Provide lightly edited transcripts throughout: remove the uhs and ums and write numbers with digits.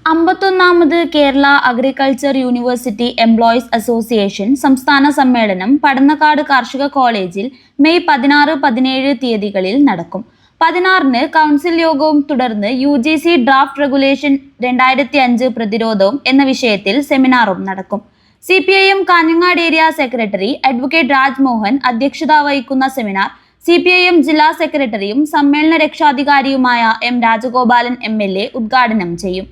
51ാമത് Kerala agriculture university employees association സംസ്ഥാന സമ്മേളനം പടന്നക്കാട് കാർഷിക കോളേജിൽ മെയ് 16-17 തീയതികളിൽ നടക്കും. 16-ന് കൗൺസിൽ യോഗവും തുടർന്ന് UGC ഡ്രാഫ്റ്റ് റെഗുലേഷൻ 2005 പ്രതിരോധവും എന്ന വിഷയത്തിൽ സെമിനാറും നടക്കും. CPIM Kanhangad area secretary advocate Rajmohan അധ്യക്ഷത വഹിക്കുന്ന സെമിനാർ CPIM ജില്ലാ സെക്രട്ടറിയും സമ്മേളന രക്ഷാധികാരിയുമായ M. രാജഗോപാലൻ MLA ഉദ്ഘാടനം ചെയ്യും.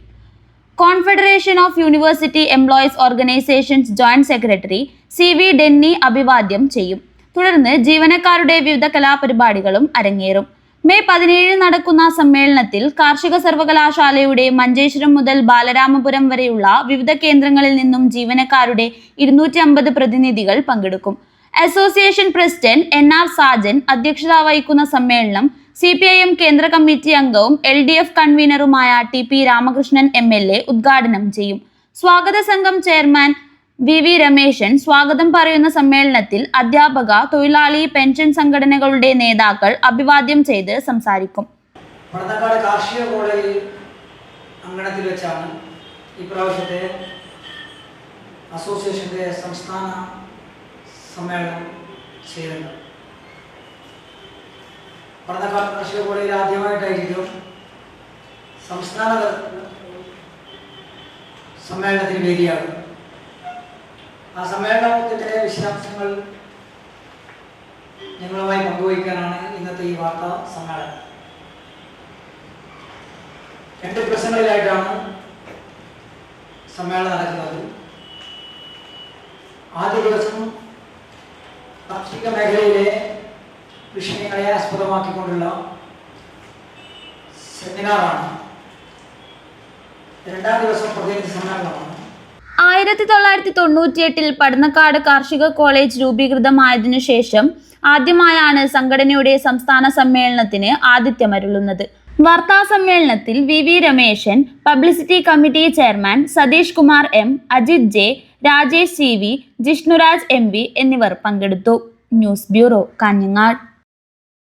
Confederation of university employees organisations joint secretary CV Denny അഭിവാദ്യം ചെയ്യും. തുടർന്ന് ജീവനക്കാരുടെ വിവിധ കലാപരിപാടികളും അരങ്ങേറും. മെയ് 17 നടക്കുന്ന സമ്മേളനത്തിൽ കാർഷിക സർവകലാശാലയുടെ മഞ്ചേശ്വരം മുതൽ ബാലരാമപുരം വരെയുള്ള വിവിധ കേന്ദ്രങ്ങളിൽ നിന്നും ജീവനക്കാരുടെ 250 പ്രതിനിധികൾ പങ്കെടുക്കും. അസോസിയേഷൻ പ്രസിഡന്റ് NR സാജൻ അധ്യക്ഷത വഹിക്കുന്ന സമ്മേളനം CPIM കേന്ദ്ര കമ്മിറ്റി അംഗവും LDF കൺവീനറുമായ TP രാമകൃഷ്ണൻ MLA ഉദ്ഘാടനം ചെയ്യും. സ്വാഗത സംഘം ചെയർമാൻ VV രമേശൻ സ്വാഗതം പറയുന്ന സമ്മേളനത്തിൽ അധ്യാപക, തൊഴിലാളി, പെൻഷൻ സംഘടനകളുടെ നേതാക്കൾ അഭിവാദ്യം ചെയ്ത് സംസാരിക്കും. പടന്നക്കാട് കാർഷിക കോളേജ് അങ്കണത്തിൽ വെച്ചാണ് ഈ പ്രാവശ്യത്തെ അസോസിയേഷന്റെ സംസ്ഥാന സമ്മേളനം ചെയ്യുന്നത്. പടന്നക്കാട് കാർഷിക കോളേജിൽ ആദ്യമായിട്ടായിരിക്കും സംസ്ഥാന സമ്മേളനത്തിന് വേദിയാകും. ആ സമ്മേളനത്തിൻ്റെ വിശദാംശങ്ങൾ ഞങ്ങളുമായി പങ്കുവയ്ക്കാനാണ് ഇന്നത്തെ ഈ വാർത്താ സമ്മേളനം. 2 ദിവസങ്ങളിലായിട്ടാണ് സമ്മേളനം നടക്കുന്നത്. ആദ്യ ദിവസം കാർഷിക മേഖലയിലെ വിഷയങ്ങളെ ആസ്പദമാക്കിക്കൊണ്ടുള്ള സെമിനാറാണ്. 2ാം ദിവസം പ്രതിനിധി സമ്മേളനമാണ്. 1998-ൽ പടന്നക്കാട് കാർഷിക കോളേജ് രൂപീകൃതമായതിനു ശേഷം ആദ്യമായാണ് സംഘടനയുടെ സംസ്ഥാന സമ്മേളനത്തിന് ആതിഥ്യമരുളുന്നത്. വാർത്താ സമ്മേളനത്തിൽ VV Rameshan, publicity committee chairman Satheesh Kumar M, Ajith J, Rajesh CV, Jishnuraj MV എന്നിവർ പങ്കെടുത്തു. News bureau, Kanhangad.